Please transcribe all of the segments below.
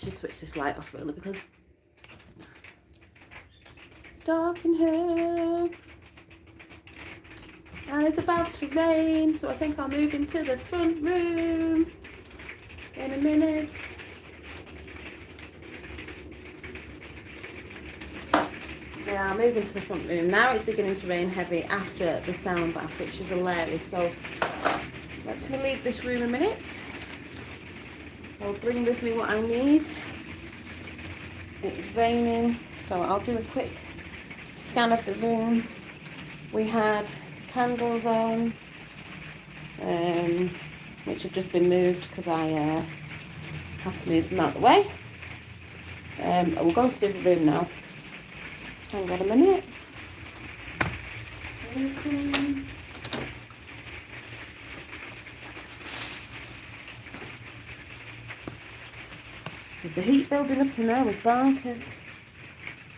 should switch this light off really because it's dark in here. And it's about to rain, so I think I'll move into the front room in a minute. Yeah, I'll move into the front room. Now it's beginning to rain heavy after the sound bath, which is hilarious. So let me leave this room a minute. I'll bring with me what I need. It's raining, so I'll do a quick scan of the room. We had candles on, which have just been moved because I had to move them out of the way. I will go to the other room now. Hang on a minute. There's the heat building up in there with barkers.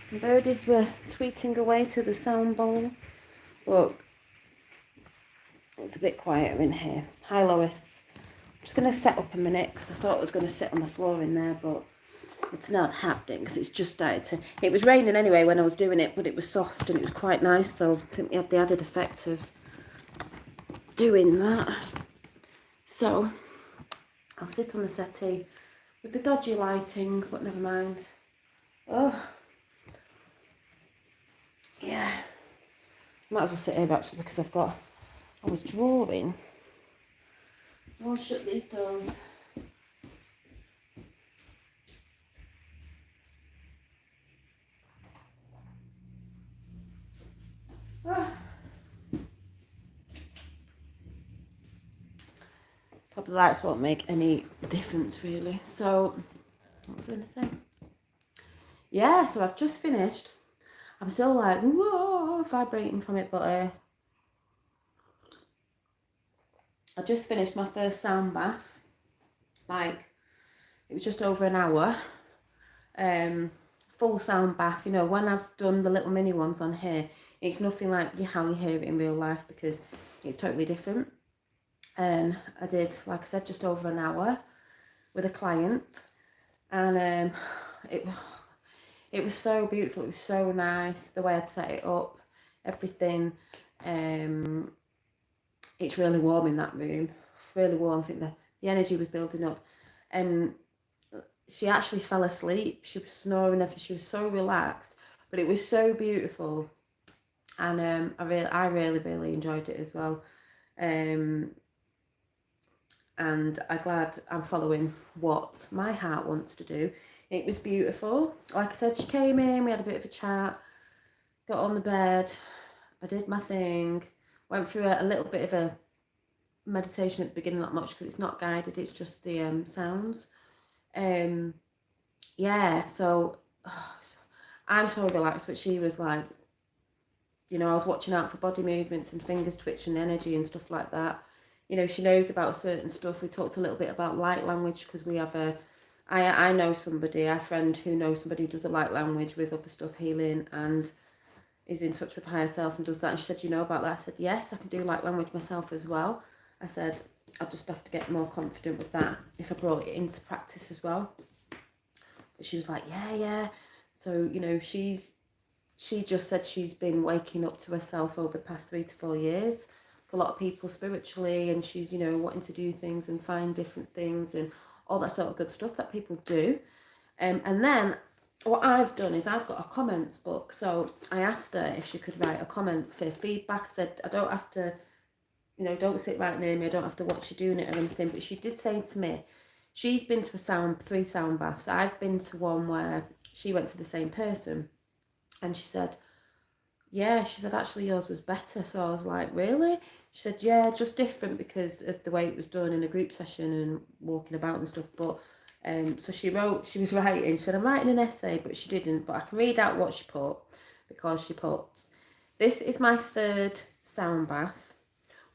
And birdies were tweeting away to the sound bowl. But it's a bit quieter in here. Hi Lois. I'm just going to set up a minute because I thought I was going to sit on the floor in there, but it's not happening because it's just started to... It was raining anyway when I was doing it, but it was soft and it was quite nice, so I think they had the added effect of doing that. So I'll sit on the settee with the dodgy lighting, but never mind. Oh, yeah. Might as well sit here actually because I was drawing. I'll shut these doors. Probably lights won't make any difference really. So, what was I going to say? Yeah, so I've just finished. I'm still like, whoa, vibrating from it, but I just finished my first sound bath. Like, it was just over an hour. Full sound bath. You know, when I've done the little mini ones on here, it's nothing like how you hear it in real life because it's totally different. And I did, like I said, just over an hour with a client, and it was so beautiful. It was so nice the way I'd set it up, everything. It's really warm in that room, really warm. I think the energy was building up, and she actually fell asleep. She was snoring, and she was so relaxed, but it was so beautiful, and I really enjoyed it as well. And I'm glad I'm following what my heart wants to do. It was beautiful. Like I said, she came in, we had a bit of a chat, got on the bed, I did my thing, went through a little bit of a meditation at the beginning, not much because it's not guided, it's just the sounds. Yeah, so I'm so relaxed, but she was like, you know, I was watching out for body movements and fingers twitching, energy and stuff like that. You know, she knows about certain stuff. We talked a little bit about light language because we have I know somebody, a friend who knows somebody who does a light language with other stuff, healing, and is in touch with higher self and does that. And she said, you know about that? I said, yes, I can do light language myself as well. I said, I'll just have to get more confident with that if I brought it into practice as well. But she was like, yeah. So, you know, she just said she's been waking up to herself over the past 3 to 4 years. A lot of people spiritually, and she's, you know, wanting to do things and find different things and all that sort of good stuff that people do. And then what I've done is I've got a comments book. So I asked her if she could write a comment for feedback. I said, I don't have to, you know, don't sit right near me. I don't have to watch you doing it or anything. But she did say to me, she's been to 3 sound baths. I've been to one where she went to the same person. And she said, yeah, she said, actually yours was better. So I was like, really? She said, yeah, just different because of the way it was done in a group session and walking about and stuff. But so she was writing, she said, I'm writing an essay, but she didn't. But I can read out what she put, because she put, this is my 3rd sound bath,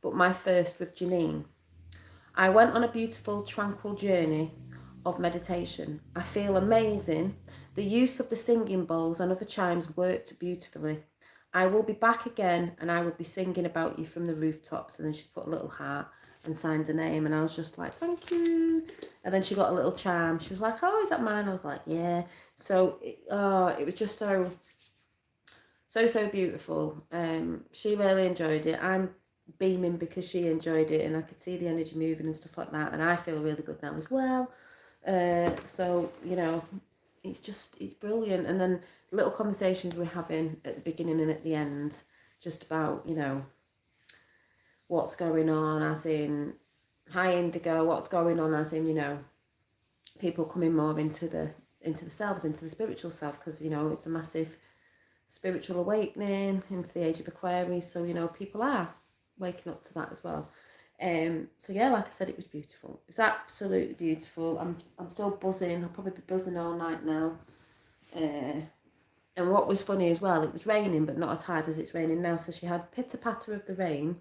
but my first with Janine. I went on a beautiful, tranquil journey of meditation. I feel amazing. The use of the singing bowls and other chimes worked beautifully. I will be back again and I will be singing about you from the rooftops. And then she's put a little heart. and signed her name, and I was just like, thank you. And then she got a little charm. She was like, oh, is that mine? I was like, yeah. So it was just so beautiful. She really enjoyed it. I'm beaming because she enjoyed it, and I could see the energy moving and stuff like that, and I feel really good now as well. So you know, it's brilliant. And then little conversations we're having at the beginning and at the end, just about, you know, what's going on, as in, hi Indigo, what's going on, as in, you know, people coming more into the selves, into the spiritual self, because, you know, it's a massive spiritual awakening into the age of Aquarius. So, you know, people are waking up to that as well. So yeah, like I said, it was beautiful. It was absolutely beautiful. I'm still buzzing. I'll probably be buzzing all night now. And what was funny as well, it was raining, but not as hard as it's raining now. So she had pitter patter of the rain,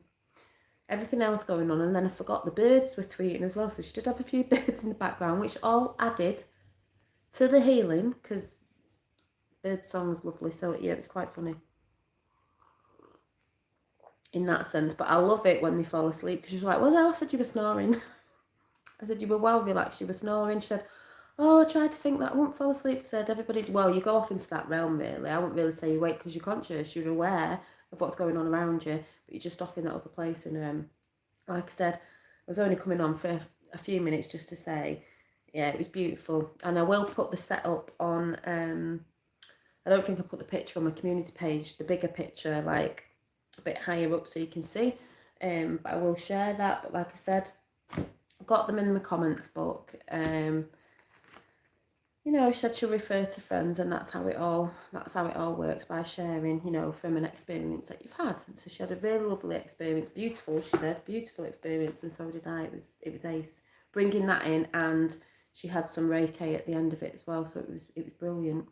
everything else going on, and then I forgot the birds were tweeting as well. So she did have a few birds in the background, which all added to the healing, because bird song's lovely. So yeah, it was quite funny in that sense. But I love it when they fall asleep, because she's like, well, no, I said you were snoring. I said you were well relaxed, you were snoring. She said, oh, I tried to think that I won't fall asleep. I said, everybody, well, you go off into that realm, really. I wouldn't really say you wake, because you're conscious, you're aware of what's going on around you, but you're just off in that other place. And like I said, I was only coming on for a few minutes just to say, yeah, it was beautiful. And I will put the setup on, I don't think I put the picture on my community page, the bigger picture, like a bit higher up so you can see. But I will share that. But like I said, I've got them in the comments book. You know, she said she'll refer to friends, and that's how it all works, by sharing, you know, from an experience that you've had. So she had a really lovely experience, beautiful, she said, beautiful experience, and so did I. It was ace bringing that in, and she had some Reiki at the end of it as well, so it was brilliant.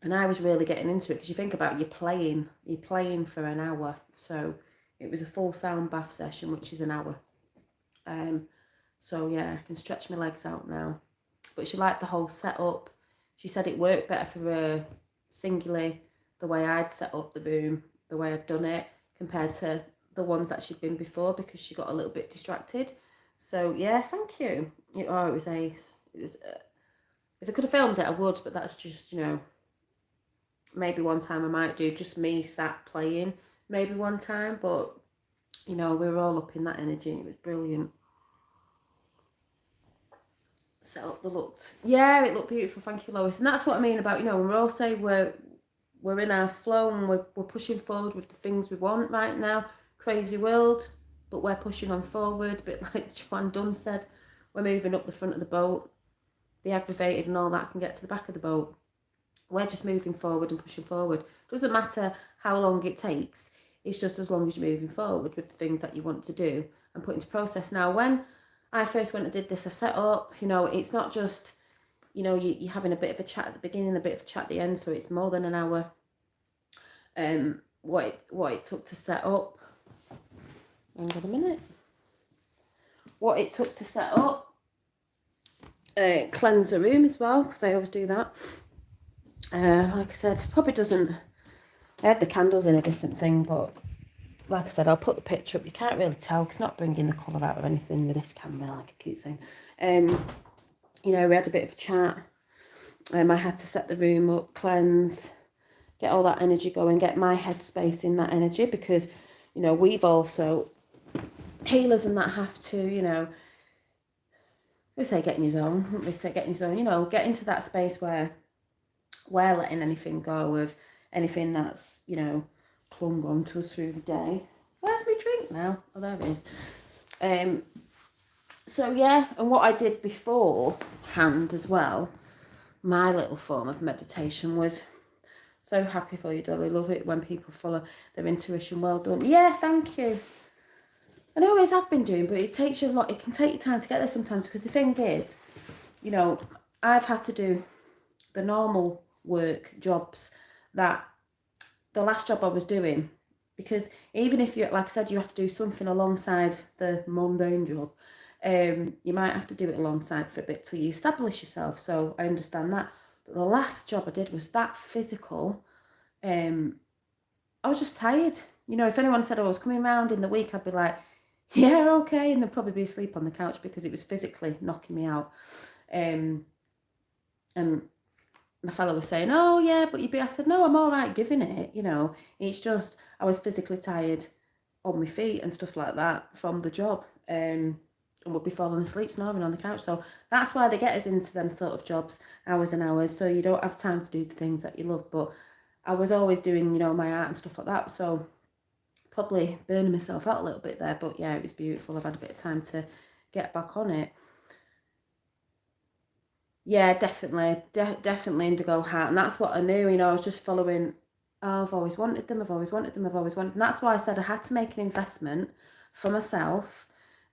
And I was really getting into it, because you think about you're playing for an hour, so it was a full sound bath session, which is an hour. So yeah, I can stretch my legs out now. But she liked the whole setup. She said it worked better for her singly, the way I'd set up the room, the way I'd done it, compared to the ones that she'd been before, because she got a little bit distracted. So yeah, thank you. It was ace. It was, if I could have filmed it, I would, but that's just, you know, maybe one time I might do just me sat playing, maybe one time. But, you know, we were all up in that energy, and it was brilliant. Set up the looks. Yeah, it looked beautiful. Thank you, Lois. And that's what I mean about, you know, when we all say we're in our flow, and we're pushing forward with the things we want right now. Crazy world, but we're pushing on forward. A bit like Joanne Dunn said, we're moving up the front of the boat. The aggravated and all that can get to the back of the boat. We're just moving forward and pushing forward. Doesn't matter how long it takes. It's just as long as you're moving forward with the things that you want to do and put into process. Now, when I first went and did this, I set up, you know, it's not just, you know, you're having a bit of a chat at the beginning, a bit of a chat at the end, so it's more than an hour. What it took to set up. Hang on a minute. What it took to set up. Cleanse the room as well, because I always do that. Like I said, probably doesn't. I had the candles in a different thing, but like I said, I'll put the picture up. You can't really tell, because it's not bringing the colour out of anything with this camera, like I keep saying. You know, we had a bit of a chat. I had to set the room up, cleanse, get all that energy going, get my headspace in that energy, because, you know, we've also, healers and that have to, you know, we say get in your zone, you know, get into that space where we're letting anything go of anything that's, you know, clung on to us through the day. Where's my drink now? Oh, there it is. So yeah, and what I did beforehand as well, my little form of meditation was, so happy for you, Dolly. Love it when people follow their intuition. Well done. Yeah, thank you. And I always have been doing, but it takes you a lot. It can take you time to get there sometimes, because the thing is, you know, I've had to do the normal work jobs that the last job I was doing, because even if you, like I said, you have to do something alongside the mundane job, you might have to do it alongside for a bit till you establish yourself. So I understand that. But the last job I did was that physical. I was just tired. You know, if anyone said I was coming around in the week, I'd be like, yeah, okay, and they'd probably be asleep on the couch because it was physically knocking me out. And my fellow was saying, oh yeah, but I said, no, I'm all right giving it, it's just, I was physically tired on my feet and stuff like that from the job, and would be falling asleep snoring on the couch. So that's why they get us into them sort of jobs, hours and hours, so you don't have time to do the things that you love. But I was always doing, my art and stuff like that, so probably burning myself out a little bit there. But yeah, it was beautiful. I've had a bit of time to get back on it. Yeah, definitely, definitely Indigo Heart, and that's what I knew. I was just following. Oh, I've always wanted them. I've always wanted them. I've always wanted them. That's why I said I had to make an investment for myself.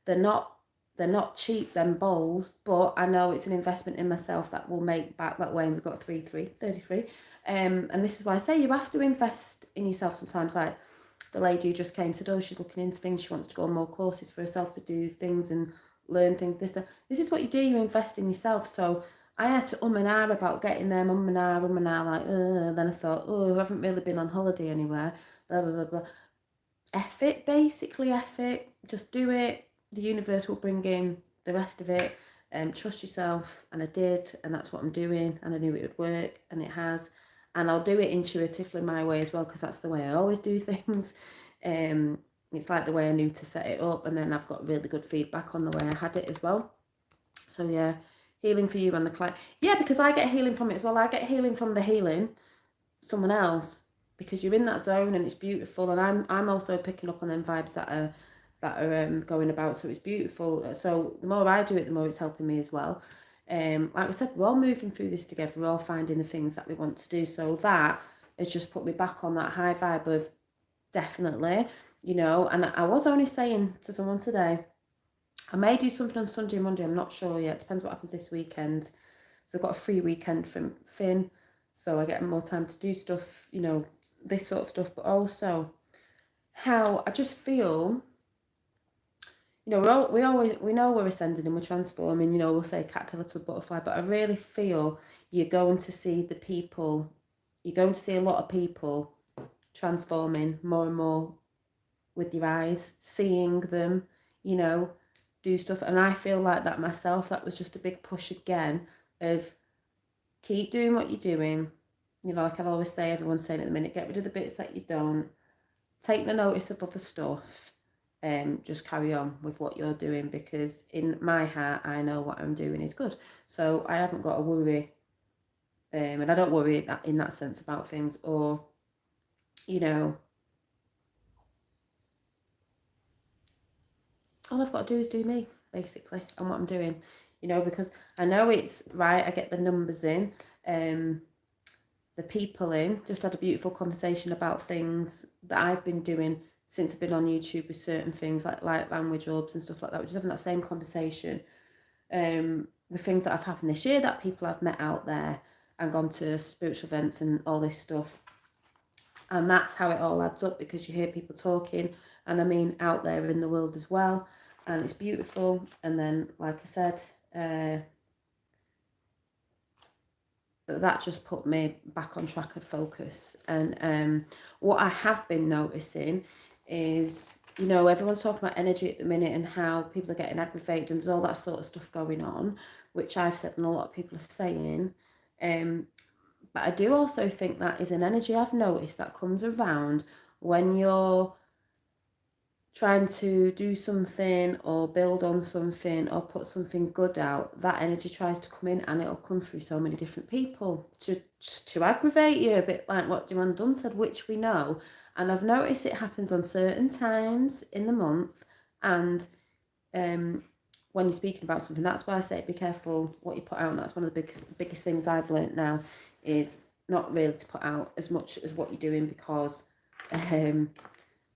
They're not they're not cheap, them bowls, but I know it's an investment in myself that will make back that way. And we've got 33. And this is why I say you have to invest in yourself sometimes. Like the lady who just came said, oh, she's looking into things. She wants to go on more courses for herself to do things and learn things. This is what you do. You invest in yourself. So I had to and ah about getting them, and ah, like, then I thought, oh, I haven't really been on holiday anywhere, blah, blah, blah, blah. F it, basically, F it. Just do it. The universe will bring in the rest of it. Trust yourself, and I did, and that's what I'm doing, and I knew it would work, and it has. And I'll do it intuitively my way as well, because that's the way I always do things. It's like the way I knew to set it up, and then I've got really good feedback on the way I had it as well. So yeah, healing for you and the client. Yeah, because I get healing from it as well. I get healing from the healing someone else, because you're in that zone and it's beautiful, and I'm also picking up on them vibes that are going about. So it's beautiful. So the more I do it, the more it's helping me as well. Like we said, we're all moving through this together. We're all finding the things that we want to do. So that has just put me back on that high vibe of definitely, And I was only saying to someone today, I may do something on Sunday and Monday. I'm not sure yet. Depends what happens this weekend. So I've got a free weekend from Finn, so I get more time to do stuff, this sort of stuff. But also, how I just feel, we know we're ascending and we're transforming. We'll say caterpillar to a butterfly, but I really feel you're going to see the people. You're going to see a lot of people transforming more and more with your eyes, seeing them, do stuff. And I feel like that myself. That was just a big push again of keep doing what you're doing. Like I always say, everyone's saying at the minute, get rid of the bits that you don't, take no notice of other stuff, just carry on with what you're doing, because in my heart I know what I'm doing is good. So I haven't got to worry, and I don't worry in that sense about things, or all I've got to do is do me, basically, and what I'm doing, because I know it's right. I get the numbers in, the people in. Just had a beautiful conversation about things that I've been doing since I've been on YouTube with certain things like language orbs and stuff like that. We're just having that same conversation with things that have happened this year, that people I've met out there and gone to spiritual events and all this stuff. And that's how it all adds up, because you hear people talking, and I mean out there in the world as well, and it's beautiful. And then, like I said, that just put me back on track of focus. And what I have been noticing is, everyone's talking about energy at the minute and how people are getting aggravated and there's all that sort of stuff going on, which I've said and a lot of people are saying. But I do also think that is an energy I've noticed that comes around when you're trying to do something or build on something or put something good out. That energy tries to come in, and it'll come through so many different people to aggravate you, a bit like what Joanne Dunn said, which we know. And I've noticed it happens on certain times in the month, and when you're speaking about something. That's why I say be careful what you put out, and that's one of the biggest things I've learned now, is not really to put out as much as what you're doing, because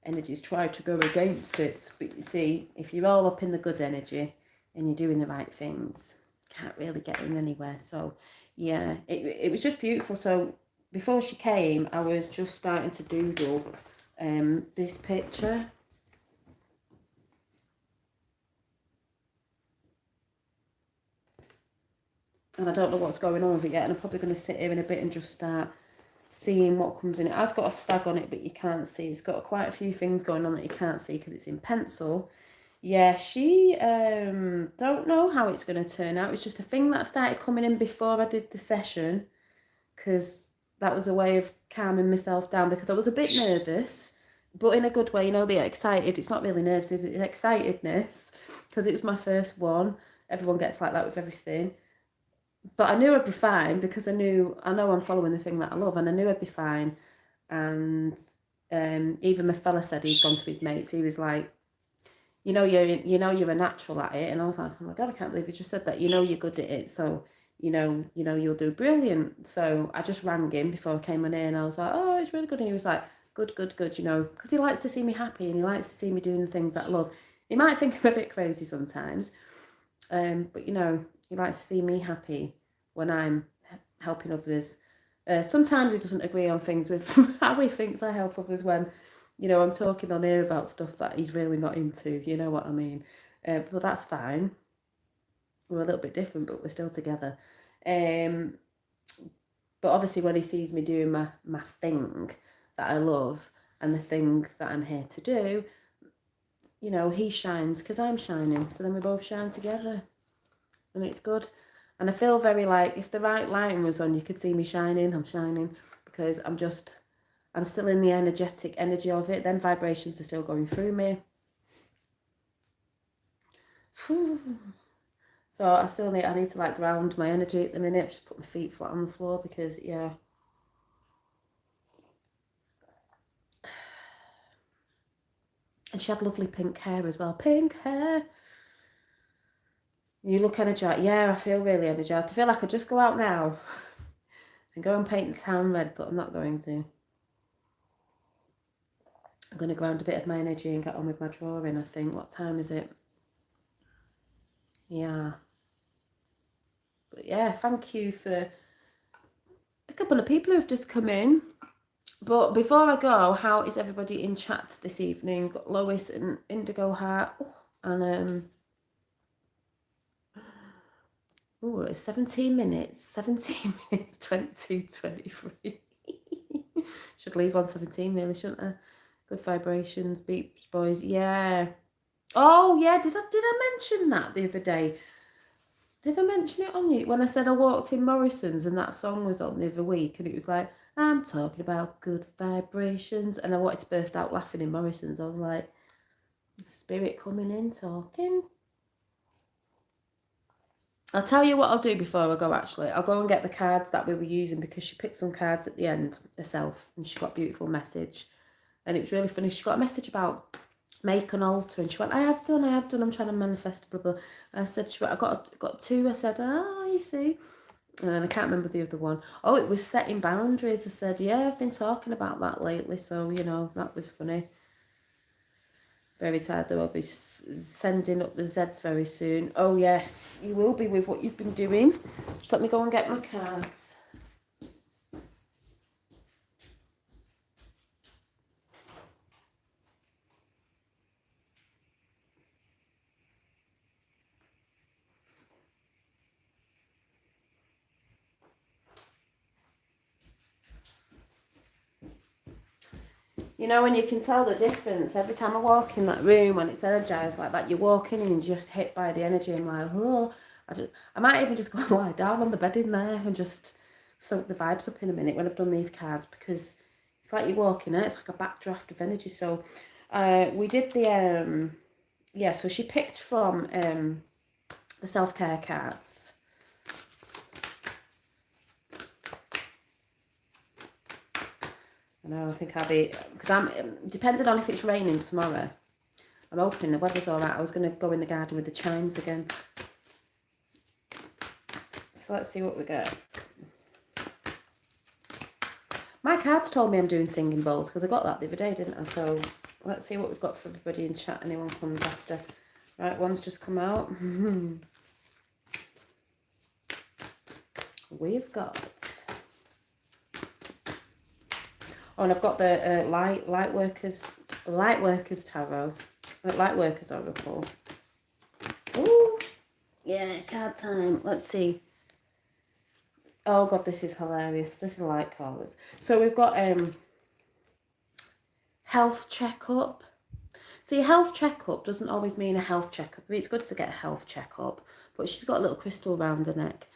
energies try to go against it. But you see, if you're all up in the good energy and you're doing the right things, can't really get in anywhere. So yeah, it was just beautiful. So before she came, I was just starting to doodle this picture. And I don't know what's going on with it yet, and I'm probably going to sit here in a bit and just start seeing what comes in. It has got a stag on it, but you can't see. It's got quite a few things going on that you can't see because it's in pencil. Yeah, she don't know how it's going to turn out. It's just a thing that started coming in before I did the session, because that was a way of calming myself down, because I was a bit nervous, but in a good way, you know, the excited, it's not really nerves, it's excitedness, because it was my first one. Everyone gets like that with everything. But I knew I'd be fine, because I know I'm following the thing that I love, and I knew I'd be fine. And even my fella said he'd gone to his mates. He was like, you're a natural at it. And I was like, oh my God, I can't believe you just said that. You're good at it. So, you'll do brilliant. So I just rang him before I came on in, and I was like, oh, it's really good. And he was like, good, because he likes to see me happy, and he likes to see me doing the things that I love. He might think I'm a bit crazy sometimes, but he likes to see me happy when I'm helping others. Sometimes he doesn't agree on things with how he thinks I help others, when I'm talking on here about stuff that he's really not into, you know what I mean. But that's fine. We're a little bit different, but we're still together. But obviously when he sees me doing my thing that I love, and the thing that I'm here to do, he shines because I'm shining. So then we both shine together, and it's good. And I feel very like, if the right lighting was on, you could see me shining. I'm shining because I'm still in the energetic energy of it. Then vibrations are still going through me. So I need to like ground my energy at the minute. Just put my feet flat on the floor, because yeah. And she had lovely pink hair as well. Pink hair. You look energized. Yeah, I feel really energized. I feel like I could just go out now and go and paint the town red, but I'm not going to. I'm going to ground a bit of my energy and get on with my drawing, I think. What time is it? Yeah. But yeah, thank you for a couple of people who've just come in. But before I go, how is everybody in chat this evening? Got Lois and Indigo Heart, and it's 17 minutes, 22, 23. Should leave on 17 really, shouldn't I? Good vibrations, Beach Boys, yeah. Oh yeah, did I mention that the other day? Did I mention it on you when I said I walked in Morrison's and that song was on the other week, and it was like, I'm talking about good vibrations, and I wanted to burst out laughing in Morrison's. I was like, spirit coming in talking. I'll tell you what I'll do before I go, actually. I'll go and get the cards that we were using, because she picked some cards at the end herself, and she got a beautiful message. And it was really funny. She got a message about make an altar, and she went, I have done, I'm trying to manifest, blah, blah. I said, I got two. I said, you see. And then I can't remember the other one. Oh, it was setting boundaries. I said, yeah, I've been talking about that lately. So, that was funny. Very tired though. I'll be sending up the Zeds very soon. Oh, yes, you will be with what you've been doing. Just let me go and get my cards. When you can tell the difference every time I walk in that room when it's energized like that, you walk in and you're just hit by the energy. I'm like, oh, I might even just go and lie down on the bed in there and just soak the vibes up in a minute when I've done these cards, because it's like you're walking it. It's like a backdraft of energy. So we did the, so she picked from the self-care cards. I think I'll be, because I'm, depending on if it's raining tomorrow, I'm hoping the weather's all right. I was going to go in the garden with the chimes again. So let's see what we get. My cards told me I'm doing singing bowls, because I got that the other day, didn't I? So let's see what we've got for everybody in chat. Anyone comes after. Right, one's just come out. We've got... Oh, and I've got the Lightworkers Tarot. Lightworkers Oracle. Ooh. Yeah, card time. Let's see. Oh, God, this is hilarious. This is light colours. So we've got health checkup. See, a health checkup doesn't always mean a health checkup. It's good to get a health checkup, but she's got a little crystal around her neck.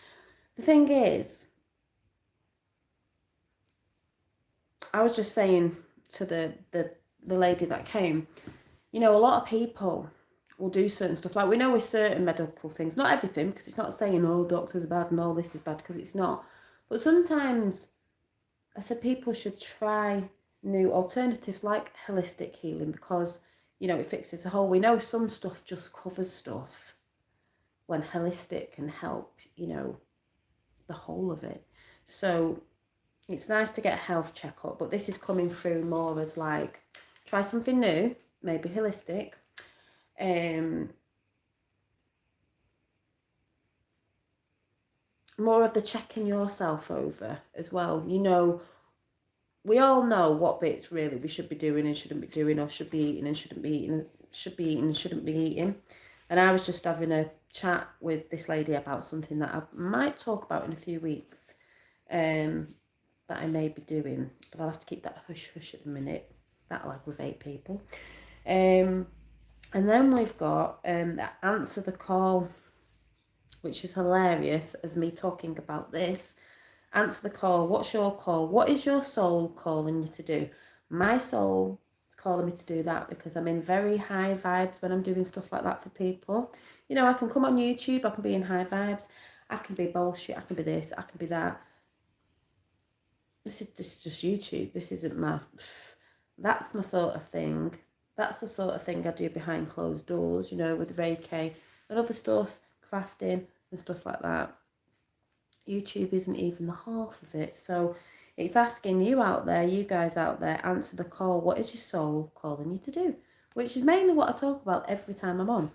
The thing is, I was just saying to the lady that came, you know, a lot of people will do certain stuff. Like, we know with certain medical things, not everything, because it's not saying all doctors are bad and all this is bad, because it's not. But sometimes I said people should try new alternatives like holistic healing, because, you know, it fixes a hole. We know some stuff just covers stuff, when holistic can help, you know, the whole of it. So it's nice to get a health checkup, but this is coming through more as like, try something new, maybe holistic. More of the checking yourself over as well. You know, we all know what bits really we should be doing and shouldn't be doing, or should be eating and shouldn't be eating, should be eating and shouldn't be eating. And I was just having a chat with this lady about something that I might talk about in a few weeks, that I may be doing, but I'll have to keep that hush hush at the minute. That'll aggravate people. And then we've got Answer the Call, which is hilarious as me talking about this. Answer the call. What's your call? What is your soul calling you to do? My soul is calling me to do that because I'm in very high vibes when I'm doing stuff like that for people. You know, I can come on YouTube, I can be in high vibes, I can be bullshit, I can be this, I can be that. This is just YouTube. This isn't my... That's my sort of thing. That's the sort of thing I do behind closed doors, you know, with Reiki and other stuff, crafting and stuff like that. YouTube isn't even the half of it. So it's asking you out there, you guys out there, answer the call. What is your soul calling you to do? Which is mainly what I talk about every time I'm on.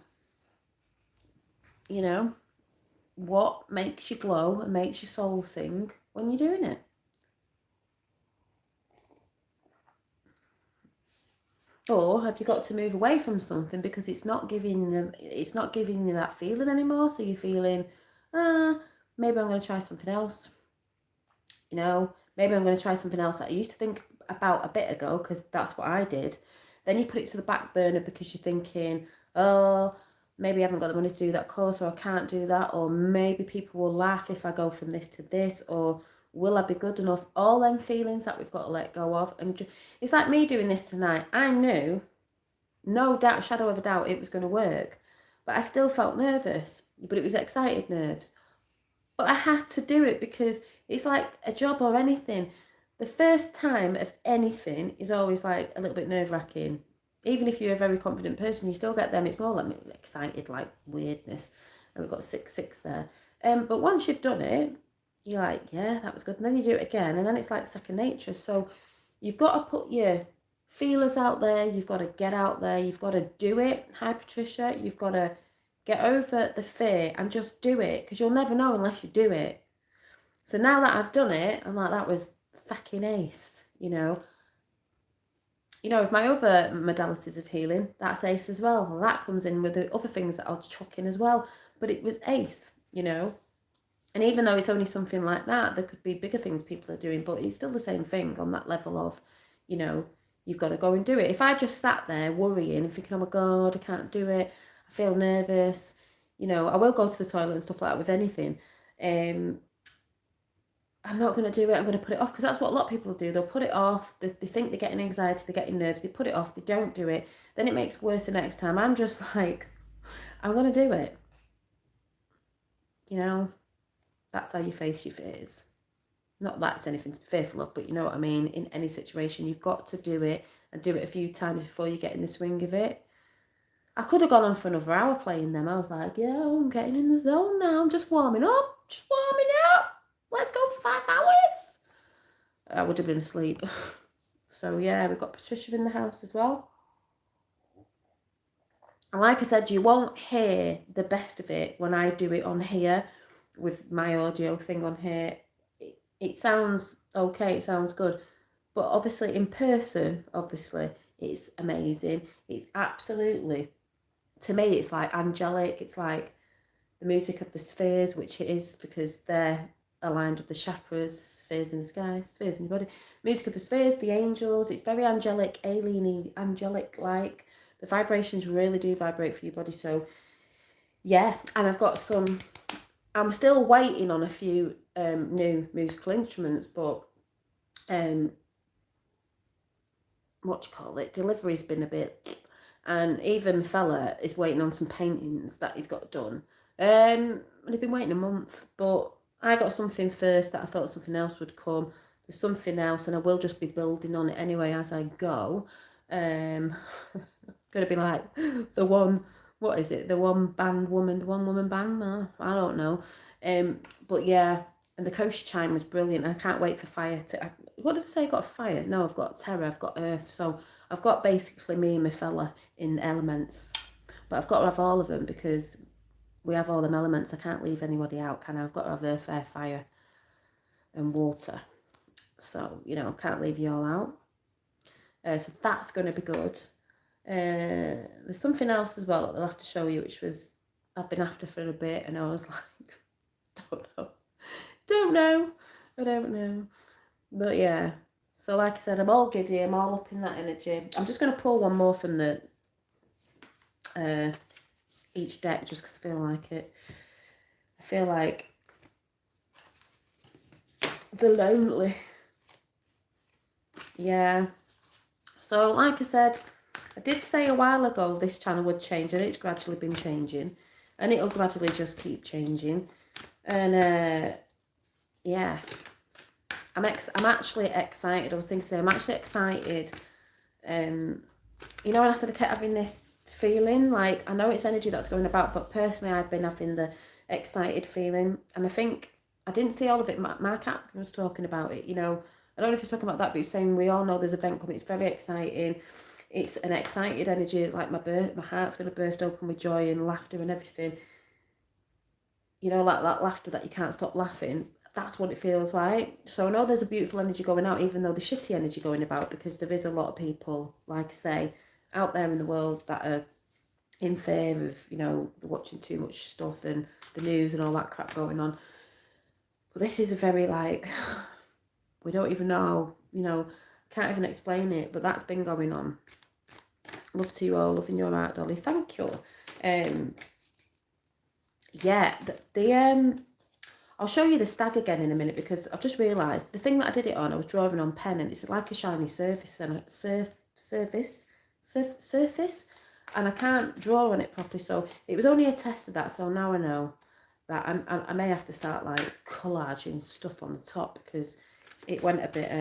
You know, what makes you glow and makes your soul sing when you're doing it? Or have you got to move away from something because it's not giving you that feeling anymore? So you're feeling, maybe I'm going to try something else. You know, maybe I'm going to try something else that I used to think about a bit ago, because that's what I did. Then you put it to the back burner because you're thinking, oh, maybe I haven't got the money to do that course, or I can't do that, or maybe people will laugh if I go from this to this, or will I be good enough? All them feelings that we've got to let go of. And it's like me doing this tonight. I knew, no doubt, shadow of a doubt, it was going to work, but I still felt nervous. But it was excited nerves. But I had to do it because it's like a job or anything. The first time of anything is always like a little bit nerve-wracking. Even if you're a very confident person, you still get them. It's more like excited, like weirdness. And we've got 6-6 there. But once you've done it, you're like, yeah, that was good. And then you do it again, and then it's like second nature. So you've got to put your feelers out there. You've got to get out there. You've got to do it. Hi, Patricia. You've got to get over the fear and just do it, because you'll never know unless you do it. So now that I've done it, I'm like, that was fucking ace, you know. You know, with my other modalities of healing, that's ace as well. And that comes in with the other things that I'll chuck in as well. But it was ace, you know. And even though it's only something like that, there could be bigger things people are doing, but it's still the same thing on that level of, you know, you've got to go and do it. If I just sat there worrying and thinking, oh my God, I can't do it, I feel nervous, you know, I will go to the toilet and stuff like that with anything. I'm not going to do it, I'm going to put it off, because that's what a lot of people do. They'll put it off, they think they're getting anxiety, they're getting nerves, they put it off, they don't do it, then it makes worse the next time. I'm just like, I'm going to do it. You know, that's how you face your fears. Not that it's anything to be fearful of, but you know what I mean. In any situation, you've got to do it, and do it a few times before you get in the swing of it. I could have gone on for another hour playing them. I was like, yeah, I'm getting in the zone now. I'm just warming up. Let's go for 5 hours. I would have been asleep. So yeah, we've got Patricia in the house as well. And like I said, you won't hear the best of it when I do it on here with my audio thing on here. It sounds okay, it sounds good. But obviously in person, it's amazing. It's absolutely, to me, it's like angelic. It's like the music of the spheres, which it is because they're aligned with the chakras, spheres in the sky, spheres in your body. Music of the spheres, the angels. It's very angelic, alien-y, angelic-like. The vibrations really do vibrate for your body. So yeah, and I've got some, I'm still waiting on a few new musical instruments, but what do you call it, delivery's been a bit, and even fella is waiting on some paintings that he's got done. And he'd been waiting a month, but I got something first that I thought something else would come. There's something else, and I will just be building on it anyway as I go. Gonna be like the one, what is it, the one woman band? No, I don't know. But yeah, and the kosher chime was brilliant. I can't wait for fire to. What did I say? I got fire? No, I've got terror. I've got earth. So I've got basically me and my fella in the elements, but I've got to have all of them because we have all them elements. I can't leave anybody out, can I? I've got to have earth, air, fire, and water. So you know, can't leave you all out. So that's going to be good. There's something else as well that I'll have to show you, which was I've been after for a bit, and I was like, don't know, I don't know, but yeah. So like I said, I'm all giddy, I'm all up in that energy. I'm just going to pull one more from the each deck just because I feel like it. I feel like the lonely. Yeah. So like I said, I did say a while ago this channel would change, and it's gradually been changing, and it'll gradually just keep changing. And yeah, I'm actually excited. I was thinking today, I'm actually excited. You know, when I said I kept having this feeling, like I know it's energy that's going about, but personally I've been having the excited feeling, and I think I didn't see all of it. Mark Atkin was talking about it, you know. I don't know if you're talking about that, but he's saying we all know there's an event coming. It's very exciting. It's an excited energy, like my heart's going to burst open with joy and laughter and everything. You know, like that laughter that you can't stop laughing. That's what it feels like. So I know there's a beautiful energy going out, even though the shitty energy going about, because there is a lot of people, like I say, out there in the world that are in fear of, you know, watching too much stuff and the news and all that crap going on. But this is a very, like, we don't even know, you know, can't even explain it, but that's been going on. Love to you all, loving your art, Dolly. Thank you. Yeah, I'll show you the stag again in a minute, because I've just realised the thing that I did it on, I was drawing on pen, and it's like a shiny surface and surface, and I can't draw on it properly. So it was only a test of that. So now I know that I may have to start like collaging stuff on the top, because it went a bit.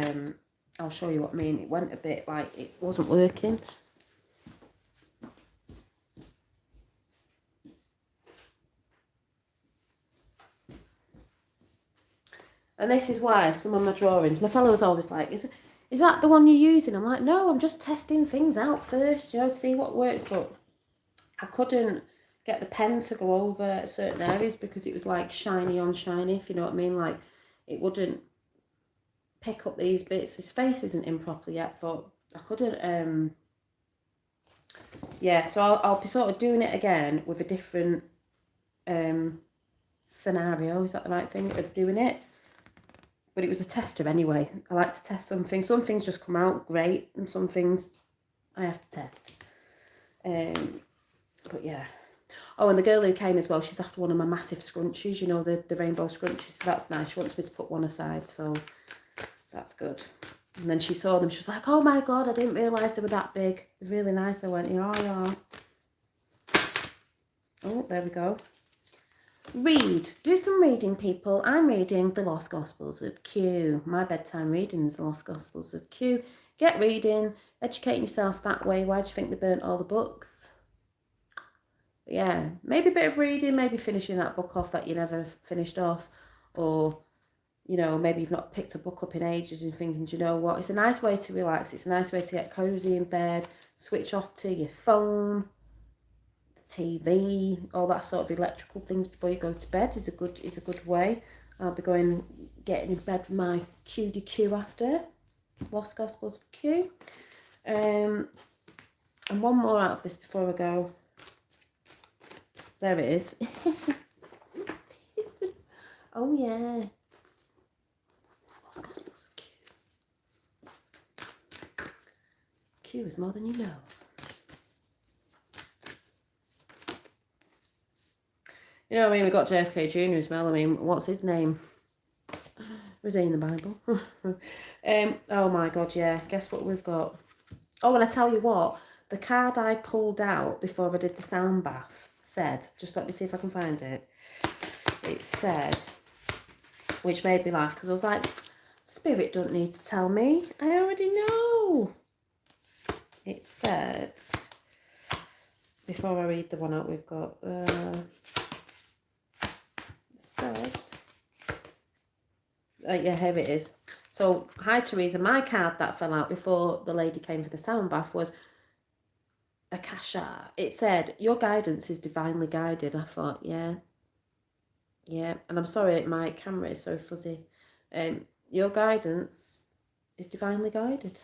I'll show you what I mean. It went a bit like it wasn't working. And this is why some of my drawings, my fellow was always like, is that the one you're using? I'm like, no, I'm just testing things out first, you know, to see what works. But I couldn't get the pen to go over certain areas because it was like shiny on shiny, if you know what I mean. Like, it wouldn't pick up these bits. His face isn't in properly yet, but I couldn't, yeah, so I'll be sort of doing it again with a different scenario, is that the right thing, of doing it? But it was a tester anyway. I like to test something. Some things just come out great, and some things I have to test. But yeah. Oh, and the girl who came as well, she's after one of my massive scrunchies, you know, the rainbow scrunchies. So that's nice. She wants me to put one aside, so that's good. And then she saw them. She was like, oh my God, I didn't realise they were that big. They're really nice. I went, yeah. Oh, there we go. Read. Do some reading, people. I'm reading The Lost Gospels of Q. My bedtime reading is The Lost Gospels of Q. Get reading, educating yourself that way. Why do you think they burnt all the books? But yeah, maybe a bit of reading, maybe finishing that book off that you never finished off, or, you know, maybe you've not picked a book up in ages and thinking, do you know what? It's a nice way to relax. It's a nice way to get cozy in bed, switch off to your phone, TV, all that sort of electrical things before you go to bed is a good way. I'll be getting in bed with my QDQ after Lost Gospels of Q. And one more out of this before I go. There it is. Oh yeah. Lost Gospels of Q. Q is more than you know. You know what I mean? We got JFK Jr. as well. I mean, what's his name? Was he in the Bible? Oh my God, yeah. Guess what we've got? Oh, and I tell you what, the card I pulled out before I did the sound bath said, just let me see if I can find it. It said, which made me laugh because I was like, Spirit don't need to tell me. I already know. It said, before I read the one out we've got, it said, yeah, here it is. So, hi Teresa, my card that fell out before the lady came for the sound bath was Akasha. It said, your guidance is divinely guided. I thought, yeah. And I'm sorry, my camera is so fuzzy. Your guidance is divinely guided.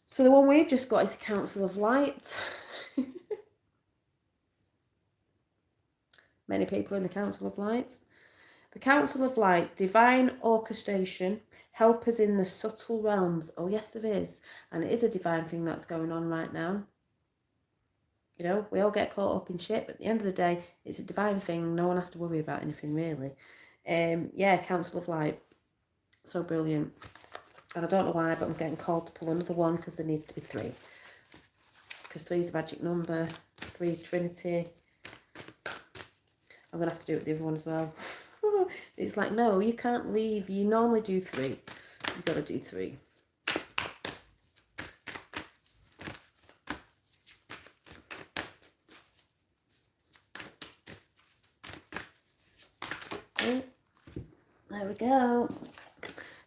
So the one we've just got is the Council of Light. Many people in the Council of Light. The Council of Light, divine orchestration, help us in the subtle realms. Oh yes, there is. And it is a divine thing that's going on right now. You know, we all get caught up in shit, but at the end of the day, it's a divine thing. No one has to worry about anything, really. Yeah, Council of Light. So brilliant. And I don't know why, but I'm getting called to pull another one because there needs to be 3. Because 3 is a magic number. 3 is Trinity. I'm going to have to do it with the other one as well. It's like, no, you can't leave. You normally do 3. You've got to do 3. Oh, there we go.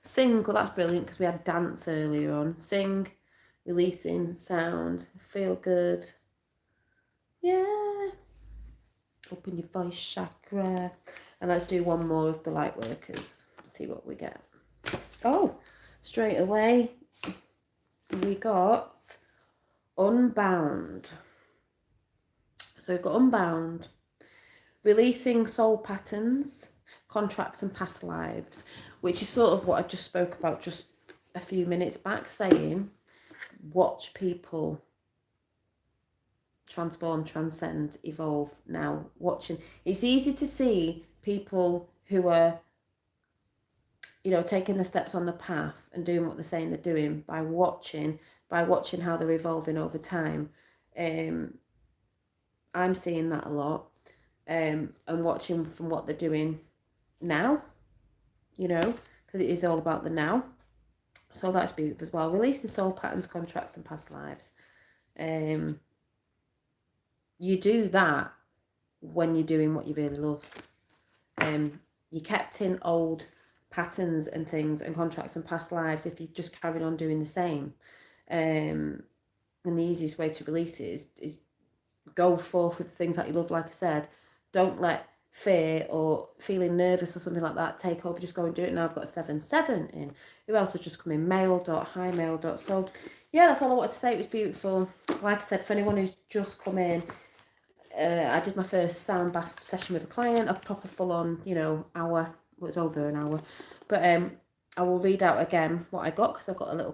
Sing, well, that's brilliant because we had dance earlier on. Sing, releasing, sound, feel good. Yeah. Open your voice chakra. And let's do one more of the light workers. See what we get. Oh, straight away we got Unbound. So we've got Unbound, releasing soul patterns, contracts and past lives, which is sort of what I just spoke about just a few minutes back, saying watch people transform, transcend, evolve now. Watching, it's easy to see people who are, you know, taking the steps on the path and doing what they're saying they're doing by watching how they're evolving over time. I'm seeing that a lot, and watching from what they're doing now, you know, because it is all about the now. So that's beautiful as well. Releasing soul patterns, contracts and past lives. You do that when you're doing what you really love. You kept in old patterns and things and contracts and past lives if you just carried on doing the same. And the easiest way to release it is go forth with things that you love. Like I said, don't let fear or feeling nervous or something like that take over. Just go and do it. Now I've got 7/7 in. Who else has just come in? Mail.hi mail. So yeah, that's all I wanted to say. It was beautiful. Like I said, for anyone who's just come in, I did my first sound bath session with a client, a proper full-on, you know, hour. Well, it's over an hour, but I will read out again what I got because I've got a little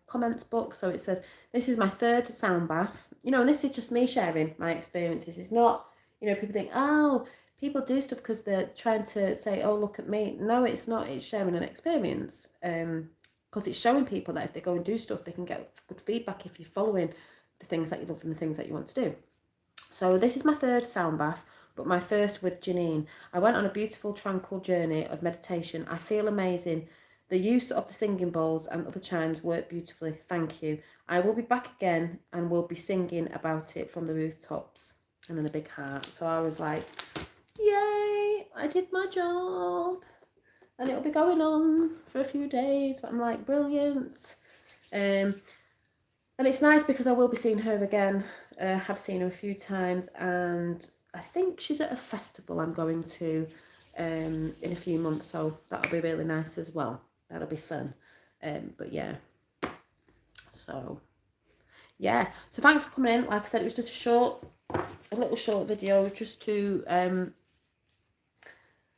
comments book. So it says, this is my 3rd sound bath, you know, and this is just me sharing my experiences. It's not, you know, people think, oh, people do stuff because they're trying to say, oh, look at me. No, it's not. It's sharing an experience, because it's showing people that if they go and do stuff, they can get good feedback if you're following the things that you love and the things that you want to do. So this is my 3rd sound bath, but my first with Janine. I went on a beautiful, tranquil journey of meditation. I feel amazing. The use of the singing bowls and other chimes work beautifully. Thank you. I will be back again and will be singing about it from the rooftops. And then a big heart. So I was like, yay, I did my job. And it'll be going on for a few days. But I'm like, brilliant. And it's nice because I will be seeing her again. Have seen her a few times, and I think she's at a festival I'm going to in a few months, so that'll be really nice as well. That'll be fun. But yeah, so yeah. So thanks for coming in. Like I said, it was just a little short video just to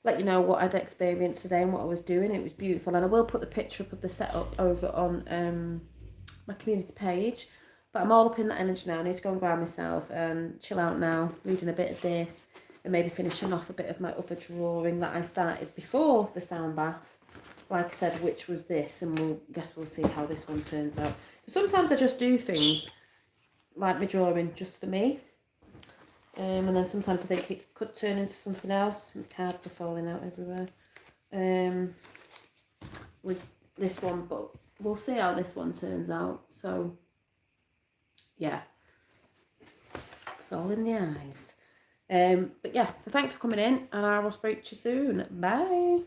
let you know what I'd experienced today and what I was doing. It was beautiful, and I will put the picture up of the setup over on my community page. But I'm all up in that energy now. I need to go and ground myself and chill out now, reading a bit of this, and maybe finishing off a bit of my other drawing that I started before the sound bath, like I said, which was this, and we'll see how this one turns out. Sometimes I just do things like my drawing just for me, and then sometimes I think it could turn into something else. My cards are falling out everywhere. Was this one, but we'll see how this one turns out. So yeah, it's all in the eyes. But yeah, so thanks for coming in, and I will speak to you soon. Bye.